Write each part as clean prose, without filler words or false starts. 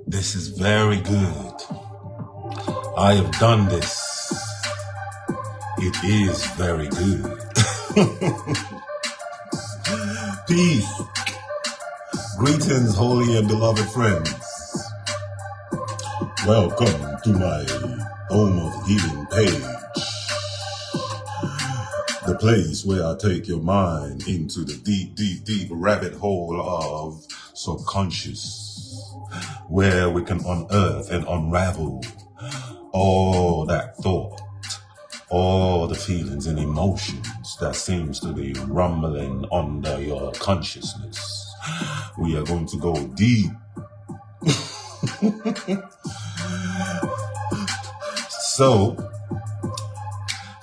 This is very good. I have done this. It is very good. Peace. Greetings, holy and beloved friends. Welcome to my Home of Healing page. The place where I take your mind into the deep rabbit hole of subconscious, where we can unearth and unravel all that thought, all the feelings and emotions that seems to be rumbling under your consciousness. We are going to go deep. So,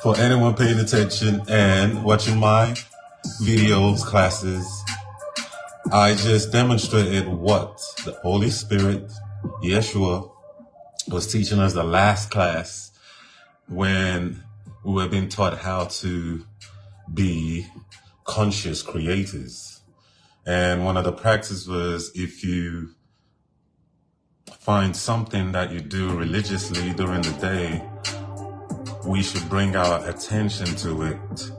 for anyone paying attention and watching my videos, classes, I just demonstrated what the Holy Spirit, Yeshua, was teaching us the last class when we were being taught how to be conscious creators. And one of the practices was, if you find something that you do religiously during the day, we should bring our attention to it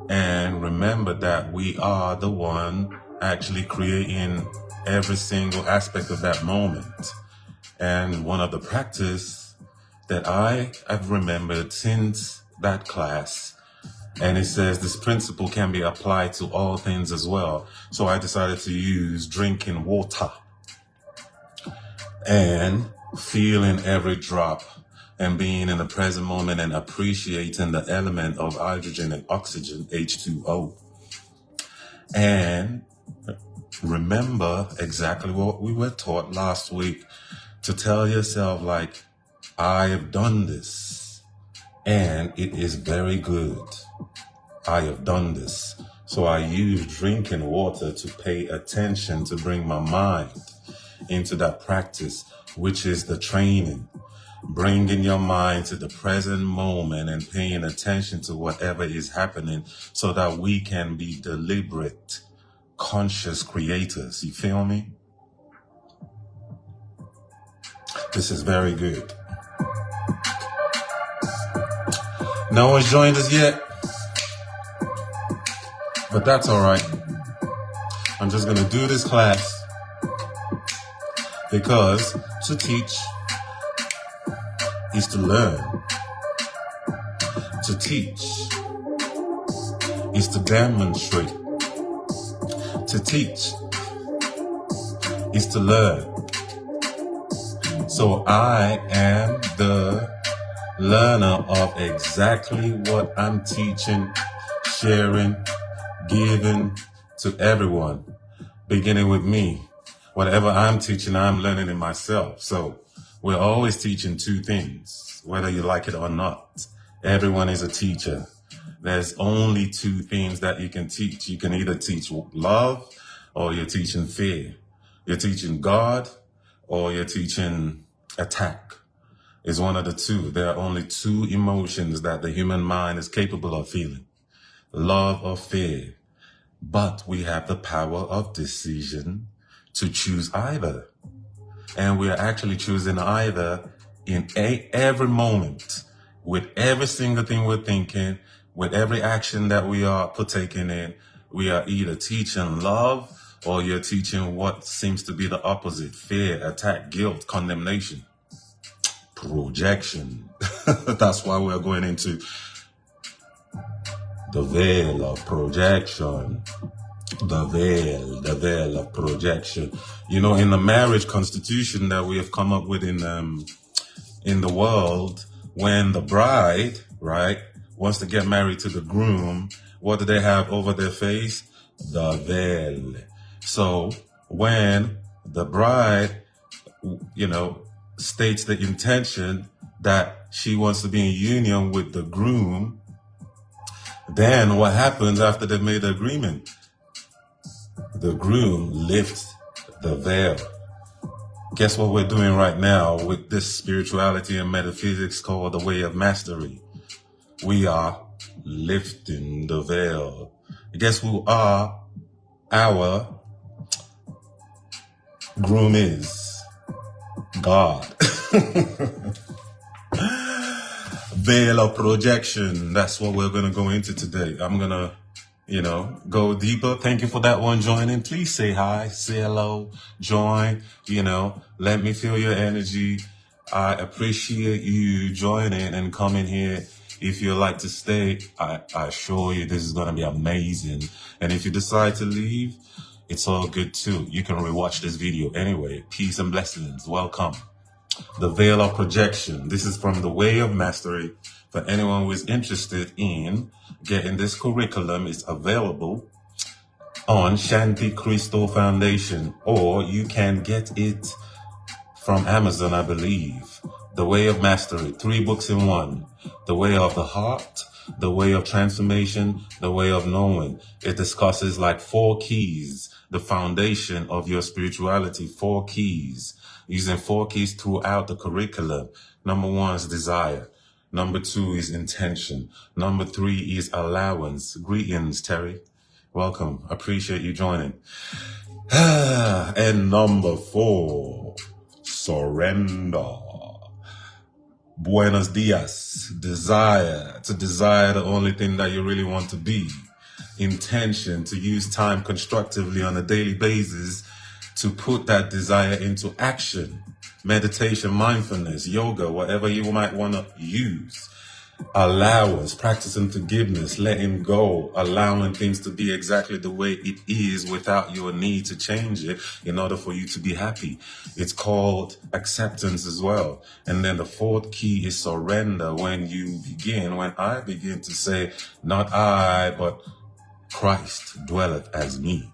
and remember that we are the one actually creating every single aspect of that moment. And one of the practice that I have remembered since that class, and it says this principle can be applied to all things as well. So I decided to use drinking water and feeling every drop and being in the present moment and appreciating the element of hydrogen and oxygen, H2O. And remember exactly what we were taught last week, to tell yourself, like, I have done this and it is very good. I have done this. So I use drinking water to pay attention, to bring my mind into that practice, which is the training. Bringing your mind to the present moment and paying attention to whatever is happening so that we can be deliberate, conscious creators. You feel me? This is very good. No one's joined us yet, but that's all right. I'm just going to do this class because to teach is to learn. To teach is to demonstrate. To teach is to learn. So I am the learner of exactly what I'm teaching, sharing, giving to everyone, beginning with me. Whatever I'm teaching, I'm learning in myself. So we're always teaching two things, whether you like it or not. Everyone is a teacher. There's only two things that you can teach. You can either teach love or you're teaching fear. You're teaching God or you're teaching attack. It's one of the two. There are only two emotions that the human mind is capable of feeling, love or fear. But we have the power of decision to choose either. And we are actually choosing either in every moment, with every single thing we're thinking, with every action that we are partaking in. We are either teaching love or you're teaching what seems to be the opposite: fear, attack, guilt, condemnation, projection. That's why we're going into the veil of projection. The veil of projection. You know, in the marriage constitution that we have come up with in the world, when the bride, right, wants to get married to the groom, what do they have over their face? The veil. So when the bride, you know, states the intention that she wants to be in union with the groom, then what happens after they've made the agreement? The groom lifts the veil. Guess what we're doing right now with this spirituality and metaphysics called the way of mastery? We are lifting the veil. Guess who are our Groom is God. Veil of projection. That's what we're going to go into today. I'm going to, go deeper. Thank you for that one joining. Please say hi, say hello, join, let me feel your energy. I appreciate you joining and coming here. If you like to stay, I assure you this is going to be amazing. And if you decide to leave, it's all good too. You can rewatch this video anyway. Peace and blessings. Welcome. The Veil of Projection. This is from The Way of Mastery. For anyone who is interested in getting this curriculum, it's available on Shanti Crystal Foundation, or you can get it from Amazon, I believe. The Way of Mastery, 3 books in one. The Way of the Heart, The Way of Transformation, The Way of Knowing. It discusses like 4 keys, the foundation of your spirituality, 4 keys, using 4 keys throughout the curriculum. Number 1 is desire. Number 2 is intention. Number 3 is allowance. Greetings, Terry. Welcome. Appreciate you joining. And number 4, surrender. Buenos dias. Desire. To desire the only thing that you really want to be. Intention. To use time constructively on a daily basis to put that desire into action. Meditation, mindfulness, yoga, whatever you might want to use. Allowance, practicing forgiveness, letting go, allowing things to be exactly the way it is without your need to change it in order for you to be happy. It's called acceptance as well. And then the 4th key is surrender. When I begin to say, not I, but Christ dwelleth as me.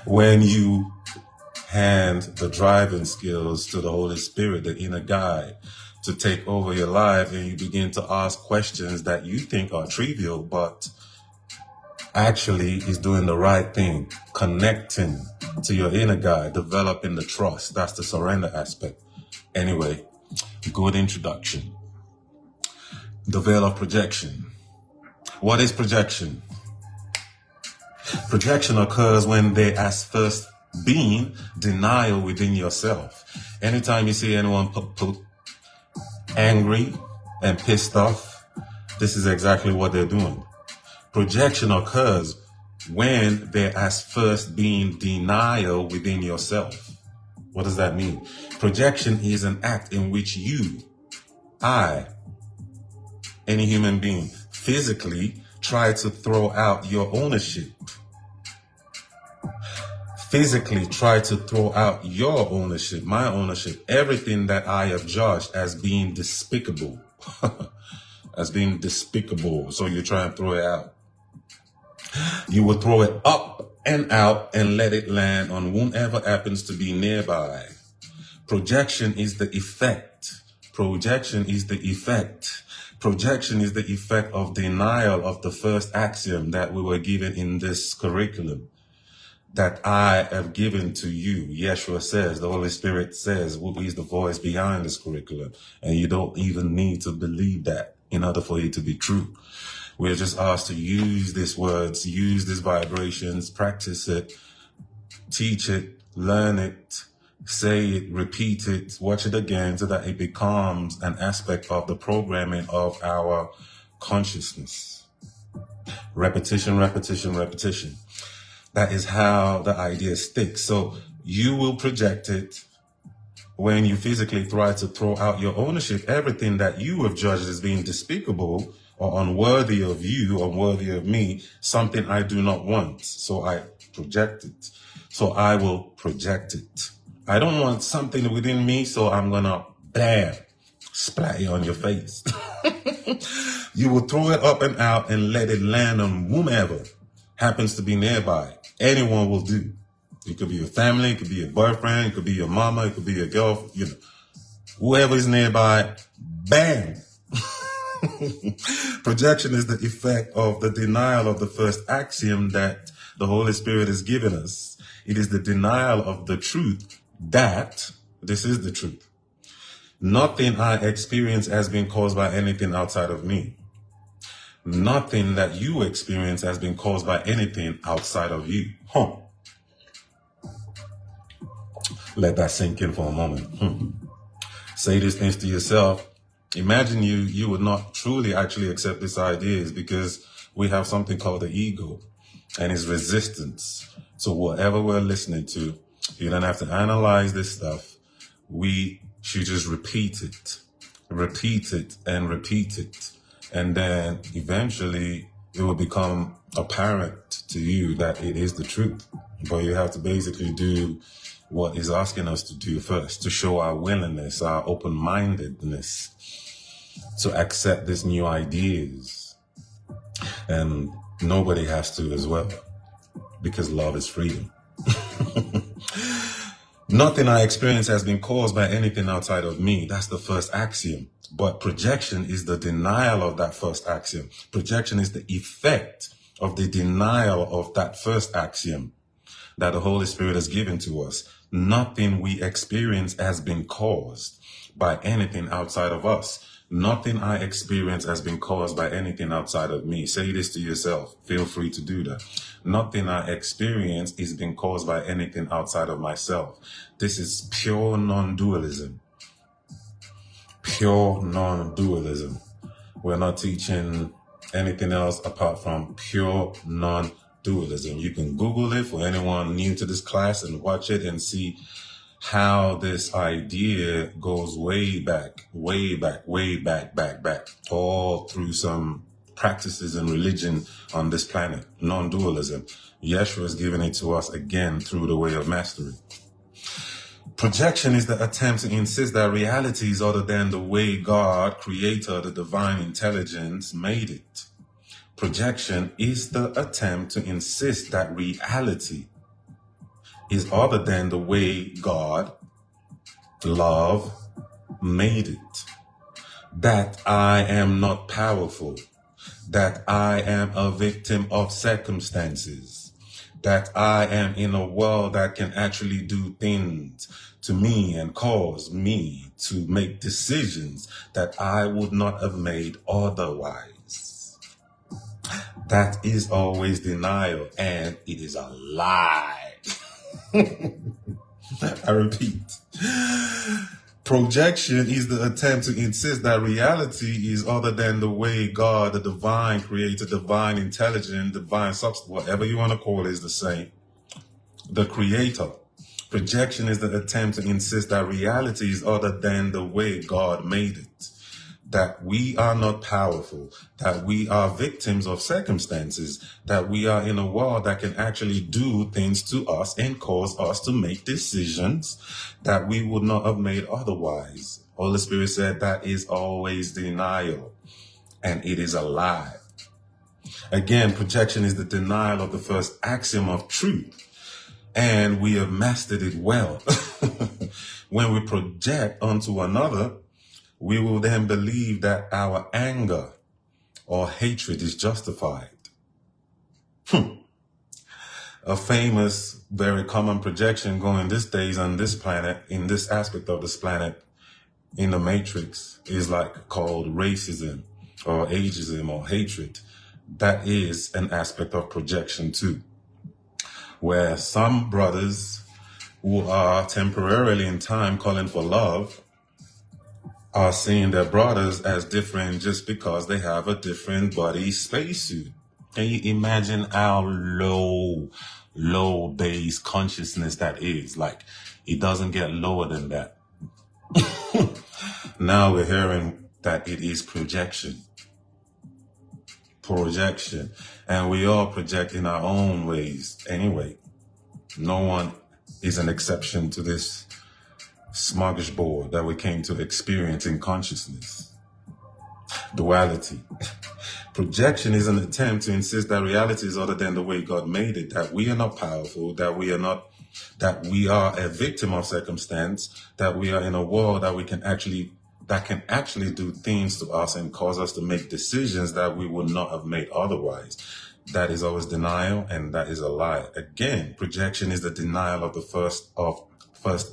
When you hand the driving skills to the Holy Spirit, the inner guide, to take over your life, and you begin to ask questions that you think are trivial, but actually is doing the right thing, connecting to your inner guide, developing the trust. That's the surrender aspect. Anyway, good introduction. The veil of projection. What is projection? Projection occurs when there has first been denial within yourself. Anytime you see anyone angry and pissed off, this is exactly what they're doing. Projection occurs when there has first been denial within yourself. What does that mean? Projection is an act in which any human being, physically try to throw out your ownership. Physically try to throw out your ownership, my ownership, everything that I have judged as being despicable. As being despicable. So you try and throw it out. You will throw it up and out and let it land on whomever happens to be nearby. Projection is the effect. Projection is the effect. Projection is the effect of denial of the first axiom that we were given in this curriculum. That I have given to you. Yeshua says, the Holy Spirit says, who is the voice behind this curriculum. And you don't even need to believe that in order for it to be true. We're just asked to use these words, use these vibrations, practice it, teach it, learn it, say it, repeat it, watch it again so that it becomes an aspect of the programming of our consciousness. Repetition, repetition, repetition. That is how the idea sticks. So you will project it when you physically try to throw out your ownership, everything that you have judged as being despicable or unworthy of you, unworthy of me, something I do not want. So I project it. So I will project it. I don't want something within me, so I'm going to, bam, splat it on your face. You will throw it up and out and let it land on whomever happens to be nearby. Anyone will do. It could be your family, it could be your boyfriend, it could be your mama, it could be your girlfriend, whoever is nearby, bang. Projection is the effect of the denial of the first axiom that the Holy Spirit has given us. It is the denial of the truth that this is the truth. Nothing I experience has been caused by anything outside of me. Nothing that you experience has been caused by anything outside of you. Let that sink in for a moment. Say these things to yourself. Imagine you would not truly actually accept these ideas because we have something called the ego and its resistance to whatever we're listening to. You don't have to analyze this stuff. We should just repeat it and repeat it. And then eventually it will become apparent to you that it is the truth. But you have to basically do what is asking us to do first, to show our willingness, our open-mindedness to accept these new ideas. And nobody has to as well, because love is freedom. Nothing I experience has been caused by anything outside of me. That's the first axiom. But projection is the denial of that first axiom. Projection is the effect of the denial of that first axiom that the Holy Spirit has given to us. Nothing we experience has been caused by anything outside of us. Nothing I experience has been caused by anything outside of me. Say this to yourself. Feel free to do that. Nothing I experience is being caused by anything outside of myself. This is pure non-dualism. Pure non-dualism. We're not teaching anything else apart from pure non-dualism. You can Google it for anyone new to this class and watch it and see how this idea goes way back, all through some practices and religion on this planet. Non-dualism. Yeshua has given it to us again through the way of mastery. Projection is the attempt to insist that reality is other than the way God, Creator, the divine intelligence, made it. Projection is the attempt to insist that reality is other than the way God, love, made it. That I am not powerful. That I am a victim of circumstances. That I am in a world that can actually do things to me and cause me to make decisions that I would not have made otherwise. That is always denial, and it is a lie. I repeat. Projection is the attempt to insist that reality is other than the way God, the divine creator, divine intelligence, divine substance, whatever you want to call it, is the same. The creator. Projection is the attempt to insist that reality is other than the way God made it. That we are not powerful, that we are victims of circumstances, that we are in a world that can actually do things to us and cause us to make decisions that we would not have made otherwise. Holy Spirit said that is always denial, and it is a lie. Again, projection is the denial of the first axiom of truth, and we have mastered it well. When we project onto another, we will then believe that our anger or hatred is justified. A famous, very common projection going these days on this planet, in this aspect of this planet, in the matrix, is like called racism or ageism or hatred. That is an aspect of projection too, where some brothers who are temporarily in time calling for love are seeing their brothers as different just because they have a different body spacesuit. Can you imagine how low base consciousness that is? Like, it doesn't get lower than that. Now we're hearing that it is projection. Projection. And we all project in our own ways anyway. No one is an exception to this smorgasbord that we came to experience in consciousness. Duality. Projection is an attempt to insist that reality is other than the way God made it, that we are not powerful, that we are a victim of circumstance, that we are in a world that can actually do things to us and cause us to make decisions that we would not have made otherwise. That is always denial, and that is a lie. Again, projection is the denial of the first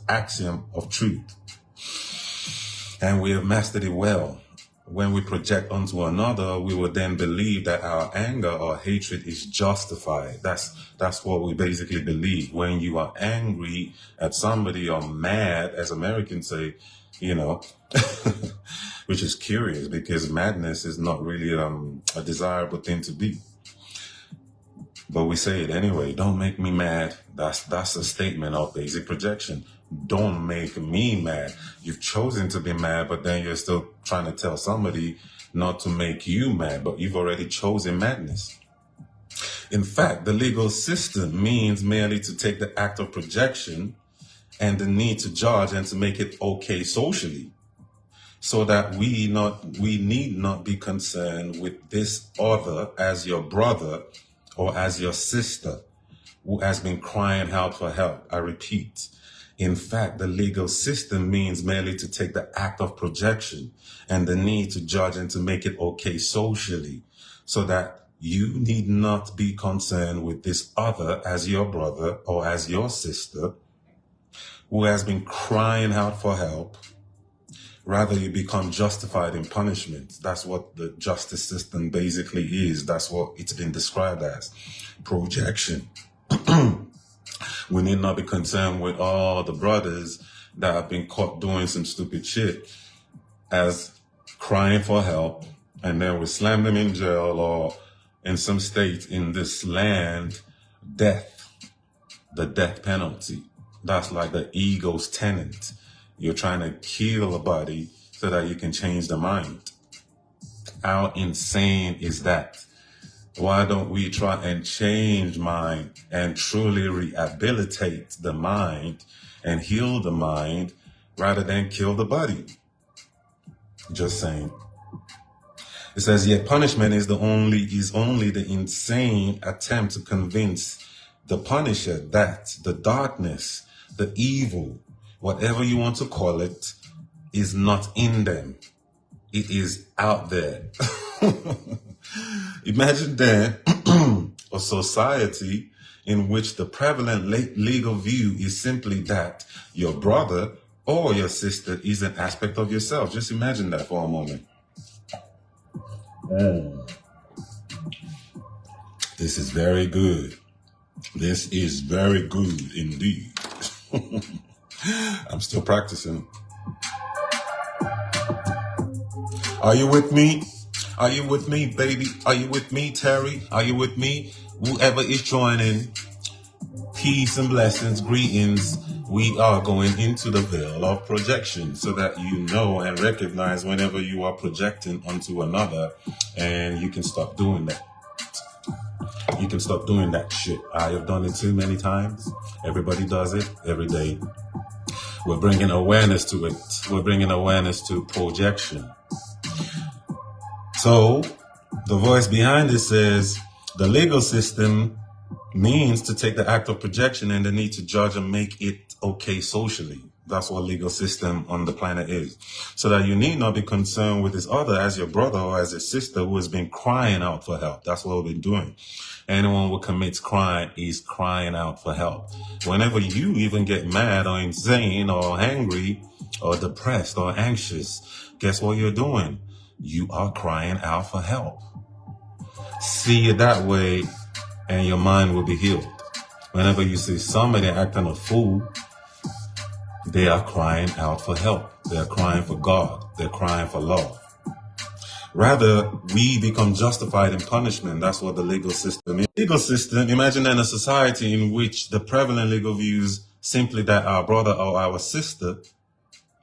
axiom of truth. And we have mastered it well. when we project onto another, we will then believe that our anger or hatred is justified. That's what we basically believe. When you are angry at somebody or mad, as Americans say, you know, which is curious because madness is not really a desirable thing to be. But we say it anyway. Don't make me mad. That's a statement of basic projection. Don't make me mad. You've chosen to be mad, but then you're still trying to tell somebody not to make you mad, but you've already chosen madness. In fact, the legal system means merely to take the act of projection and the need to judge and to make it okay socially, so that we need not be concerned with this other as your brother or as your sister who has been crying out for help. I repeat, in fact, the legal system means merely to take the act of projection and the need to judge and to make it okay socially, so that you need not be concerned with this other as your brother or as your sister who has been crying out for help. Rather, you become justified in punishment. That's what the justice system basically is. That's what it's been described as. Projection. We need not be concerned with all the brothers that have been caught doing some stupid shit as crying for help, and then we slam them in jail or in some state in this land, death, the death penalty. That's like the ego's tenant. You're trying to kill a body so that you can change the mind. How insane is that? Why don't we try and change mind and truly rehabilitate the mind and heal the mind rather than kill the body? Just saying. It says, yet punishment is only the insane attempt to convince the punisher that the darkness, the evil, whatever you want to call it, is not in them. It is out there. Imagine then a society in which the prevalent legal view is simply that your brother or your sister is an aspect of yourself. Just imagine that for a moment. This is very good. This is very good indeed. I'm still practicing. Are you with me? Are you with me, baby? Are you with me, Terry? Are you with me? Whoever is joining, peace and blessings, greetings. We are going into the veil of projection so that you know and recognize whenever you are projecting onto another, and you can stop doing that. You can stop doing that shit. I have done it too many times. Everybody does it every day. We're bringing awareness to it. We're bringing awareness to projection. So the voice behind it says, the legal system means to take the act of projection and the need to judge and make it okay socially. That's what legal system on the planet is. So that you need not be concerned with this other as your brother or as a sister who has been crying out for help. That's what we've been doing. Anyone who commits crime is crying out for help. Whenever you even get mad or insane or angry or depressed or anxious, guess what you're doing? You are crying out for help. See it that way and your mind will be healed. Whenever you see somebody acting a fool, they are crying out for help. They're crying for God. They're crying for love. Rather, we become justified in punishment. That's what the legal system is. Legal system, imagine then a society in which the prevalent legal views simply that our brother or our sister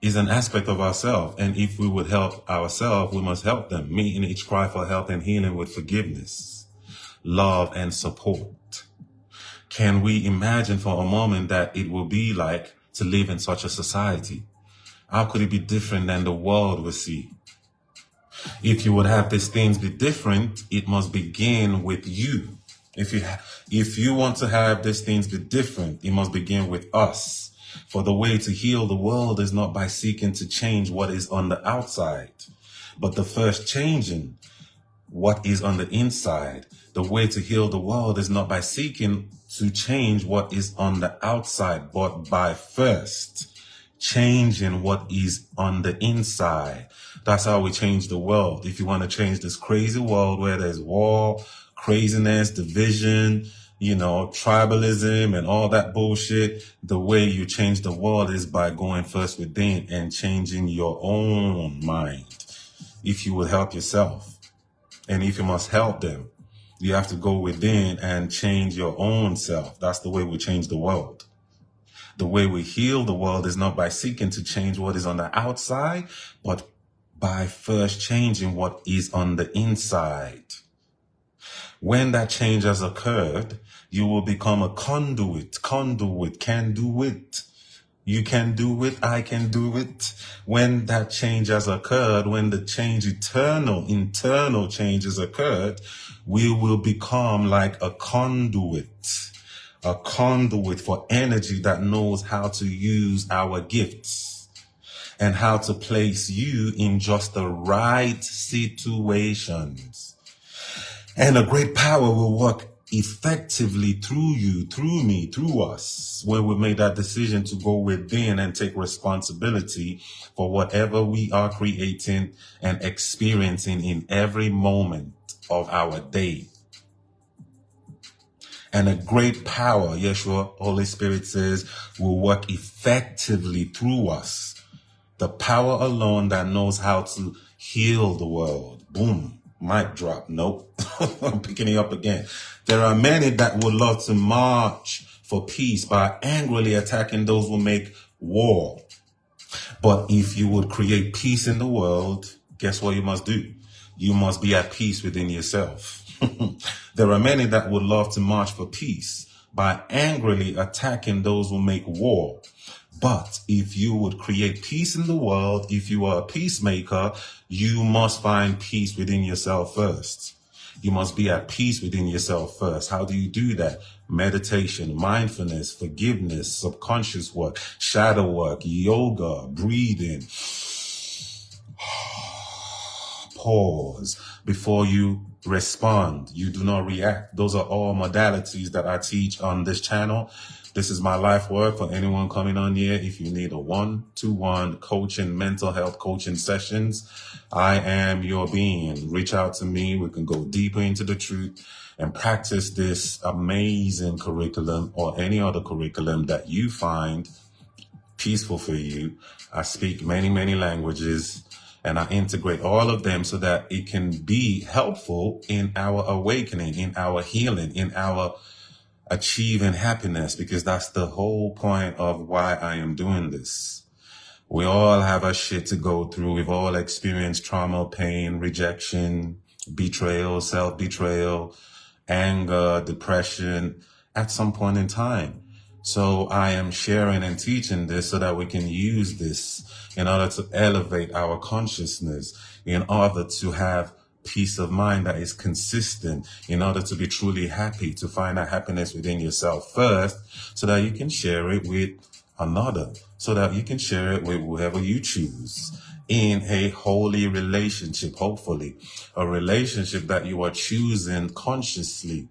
is an aspect of ourselves. And if we would help ourselves, we must help them. Me in each cry for help and healing with forgiveness, love, and support. Can we imagine for a moment that it will be like to live in such a society? How could it be different than the world we see? If you would have these things be different, it must begin with you. If you want to have these things be different, it must begin with us. For the way to heal the world is not by seeking to change what is on the outside, but the first changing what is on the inside. The way to heal the world is not by seeking to change what is on the outside, but by first changing what is on the inside. That's how we change the world. If you want to change this crazy world where there's war, craziness, division, tribalism and all that bullshit, the way you change the world is by going first within and changing your own mind. If you will help yourself, and if you must help them, you have to go within and change your own self. That's the way we change the world. The way we heal the world is not by seeking to change what is on the outside, but by first changing what is on the inside. When that change has occurred, you will become a conduit, can do it. You can do it, I can do it. When that change has occurred, when the change, internal change has occurred, we will become like a conduit for energy that knows how to use our gifts and how to place you in just the right situations. And a great power will work effectively through you, through me, through us, when we make that decision to go within and take responsibility for whatever we are creating and experiencing in every moment of our day. And a great power, Yeshua, Holy Spirit says, will work effectively through us. The power alone that knows how to heal the world. Boom. Mic drop. Nope. I'm picking it up again. There are many that would love to march for peace by angrily attacking those who make war. But if you would create peace in the world, guess what you must do? You must be at peace within yourself. There are many that would love to march for peace by angrily attacking those who make war. But if you would create peace in the world, if you are a peacemaker, you must find peace within yourself first. You must be at peace within yourself first. How do you do that? Meditation, mindfulness, forgiveness, subconscious work, shadow work, yoga, breathing. Pause before you respond. You do not react. Those are all modalities that I teach on this channel. This is my life work for anyone coming on here. If you need a 1-to-1 coaching, mental health coaching sessions, I am your being. Reach out to me. We can go deeper into the truth and practice this amazing curriculum or any other curriculum that you find peaceful for you. I speak many, many languages, and I integrate all of them so that it can be helpful in our awakening, in our healing, in our achieving happiness, because that's the whole point of why I am doing this. We all have our shit to go through. We've all experienced trauma, pain, rejection, betrayal, self-betrayal, anger, depression at some point in time. So I am sharing and teaching this so that we can use this in order to elevate our consciousness, in order to have peace of mind that is consistent, in order to be truly happy, to find that happiness within yourself first, so that you can share it with another, so that you can share it with whoever you choose in a holy relationship, hopefully a relationship that you are choosing consciously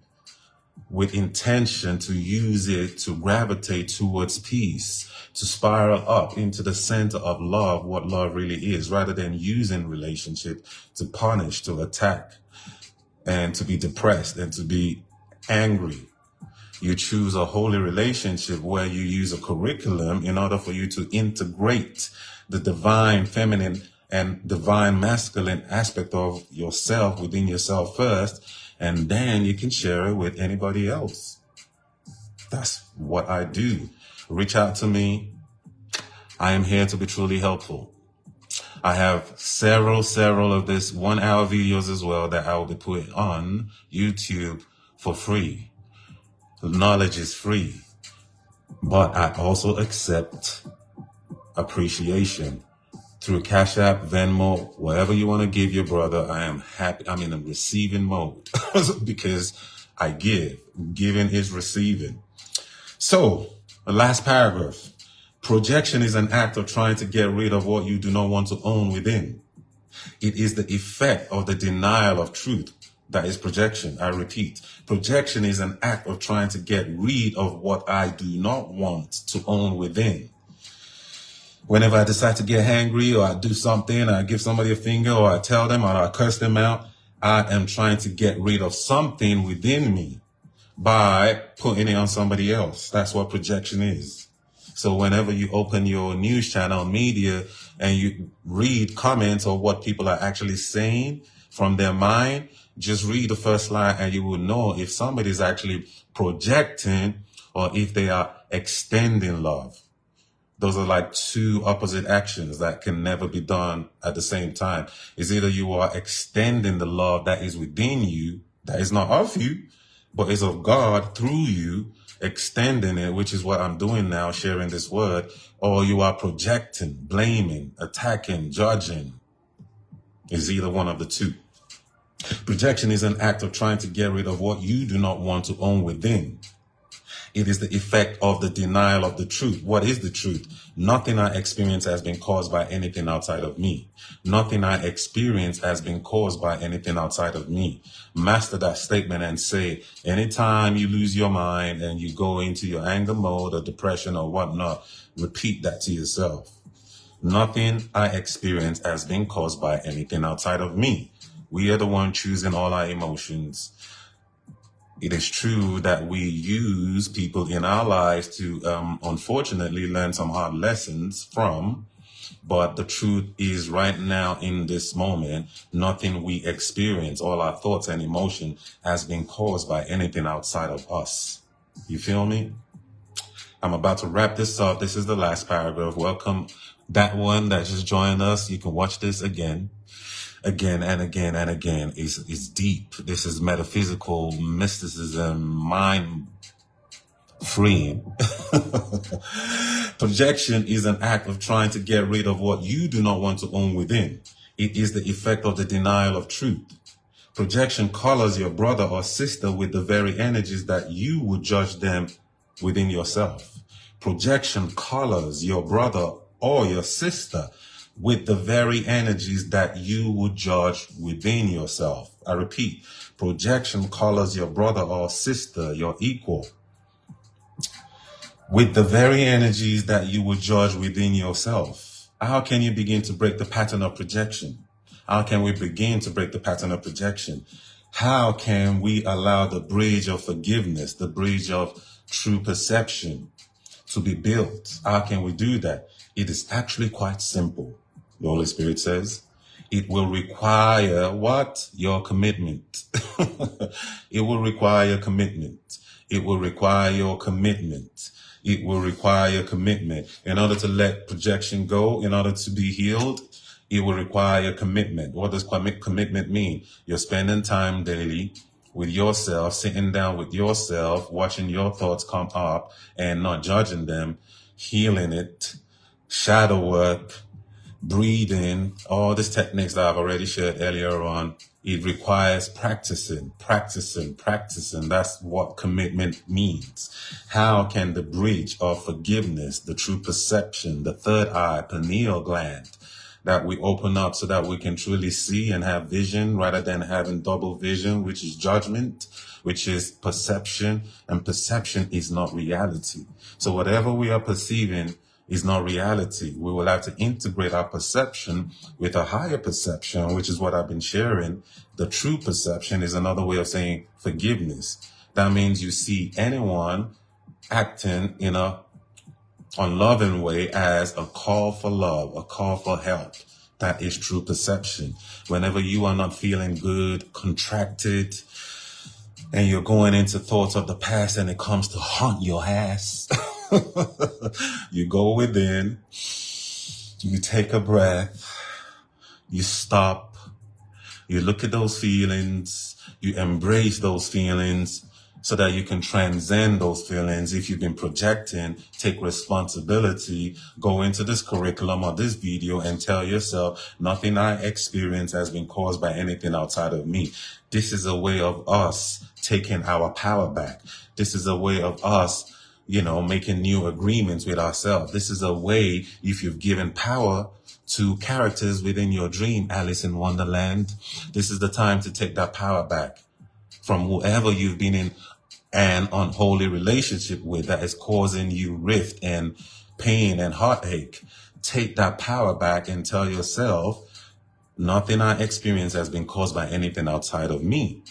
with intention to use it to gravitate towards peace, to spiral up into the center of love, what love really is, rather than using relationship to punish, to attack, and to be depressed and to be angry. You choose a holy relationship where you use a curriculum in order for you to integrate the divine feminine and divine masculine aspect of yourself within yourself first, and then you can share it with anybody else. That's what I do. Reach out to me. I am here to be truly helpful. I have several of this 1-hour videos as well that I will be putting on YouTube for free. Knowledge is free, but I also accept appreciation through Cash App, Venmo, whatever you want to give your brother. I am happy. I'm in a receiving mode because I give. Giving is receiving. So, the last paragraph. Projection is an act of trying to get rid of what you do not want to own within. It is the effect of the denial of truth that is projection. I repeat, projection is an act of trying to get rid of what I do not want to own within. Whenever I decide to get angry, or I do something, I give somebody a finger, or I tell them, or I curse them out, I am trying to get rid of something within me by putting it on somebody else. That's what projection is. So whenever you open your news channel, media, and you read comments or what people are actually saying from their mind, just read the first line and you will know if somebody's actually projecting or if they are extending love. Those are like two opposite actions that can never be done at the same time. It's either you are extending the love that is within you, that is not of you, but is of God through you, extending it, which is what I'm doing now, sharing this word, or you are projecting, blaming, attacking, judging. It's either one of the two. Projection is an act of trying to get rid of what you do not want to own within. It is the effect of the denial of the truth. What is the truth? Nothing I experience has been caused by anything outside of me. Nothing I experience has been caused by anything outside of me. Master that statement and say, anytime you lose your mind and you go into your anger mode or depression or whatnot, repeat that to yourself. Nothing I experience has been caused by anything outside of me. We are the one choosing all our emotions. It is true that we use people in our lives to, unfortunately, learn some hard lessons from. But the truth is right now in this moment, nothing we experience, all our thoughts and emotion has been caused by anything outside of us. You feel me? I'm about to wrap this up. This is the last paragraph. Welcome that one that just joined us. You can watch this again and again and again. It's deep. This is metaphysical mysticism, mind freeing. Projection is an act of trying to get rid of what you do not want to own within. It is the effect of the denial of truth. Projection colors your brother or sister with the very energies that you would judge them within yourself. Projection colors your brother or your sister with the very energies that you would judge within yourself. I repeat, projection colors your brother or sister, your equal, with the very energies that you would judge within yourself. How can you begin to break the pattern of projection? How can we begin to break the pattern of projection? How can we allow the bridge of forgiveness, the bridge of true perception to be built? How can we do that? It is actually quite simple. The Holy Spirit says it will require what? Your commitment. It will require commitment. It will require your commitment. It will require commitment. In order to let projection go, in order to be healed, it will require commitment. What does commitment mean? You're spending time daily with yourself, sitting down with yourself, watching your thoughts come up and not judging them, healing it, shadow work, breathing, all these techniques that I've already shared earlier on. It requires practicing. That's what commitment means. How can the bridge of forgiveness, the true perception, the third eye, pineal gland, that we open up so that we can truly see and have vision rather than having double vision, which is judgment, which is perception, and perception is not reality. So whatever we are perceiving is not reality. We will have to integrate our perception with a higher perception, which is what I've been sharing. The true perception is another way of saying forgiveness. That means you see anyone acting in a unloving way as a call for love, a call for help. That is true perception. Whenever you are not feeling good, contracted, and you're going into thoughts of the past and it comes to haunt your ass, you go within, you take a breath, you stop, you look at those feelings, you embrace those feelings so that you can transcend those feelings. If you've been projecting, take responsibility, go into this curriculum or this video and tell yourself, nothing I experience has been caused by anything outside of me. This is a way of us taking our power back. This is a way of us, making new agreements with ourselves. This is a way, if you've given power to characters within your dream, Alice in Wonderland, this is the time to take that power back from whoever you've been in an unholy relationship with that is causing you rift and pain and heartache. Take that power back and tell yourself, nothing I experience has been caused by anything outside of me.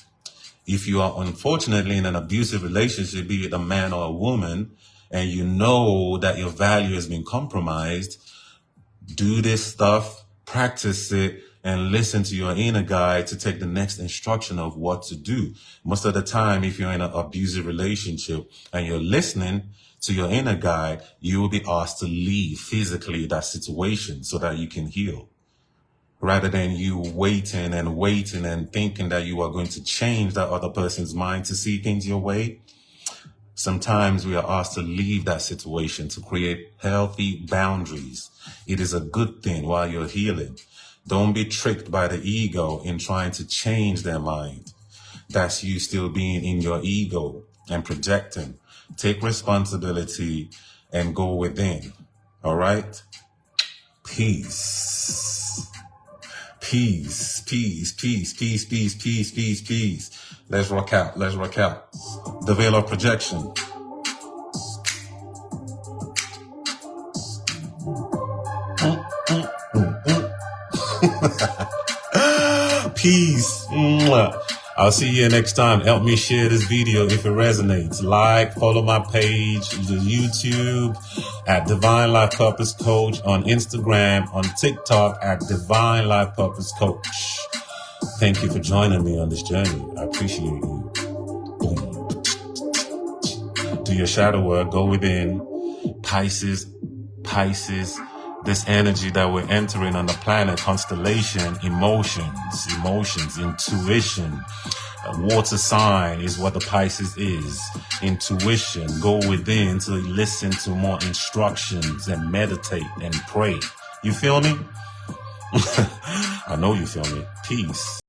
If you are unfortunately in an abusive relationship, be it a man or a woman, and you know that your value has been compromised, do this stuff, practice it, and listen to your inner guide to take the next instruction of what to do. Most of the time, if you're in an abusive relationship and you're listening to your inner guide, you will be asked to leave physically that situation so that you can heal. Rather than you waiting and thinking that you are going to change that other person's mind to see things your way. Sometimes we are asked to leave that situation to create healthy boundaries. It is a good thing while you're healing. Don't be tricked by the ego in trying to change their mind. That's you still being in your ego and projecting. Take responsibility and go within. All right? Peace. Peace, peace, peace, peace, peace, peace, peace, peace. Let's rock out. Let's rock out. The veil of projection. Peace. I'll see you next time. Help me share this video if it resonates. Like, follow my page, the YouTube at Divine Life Purpose Coach, on Instagram, on TikTok at Divine Life Purpose Coach. Thank you for joining me on this journey. I appreciate you. Boom. Do your shadow work. Go within. Pisces. This energy that we're entering on the planet, constellation, emotions, intuition. Water sign is what the Pisces is. Intuition. Go within to listen to more instructions and meditate and pray. You feel me? I know you feel me. Peace.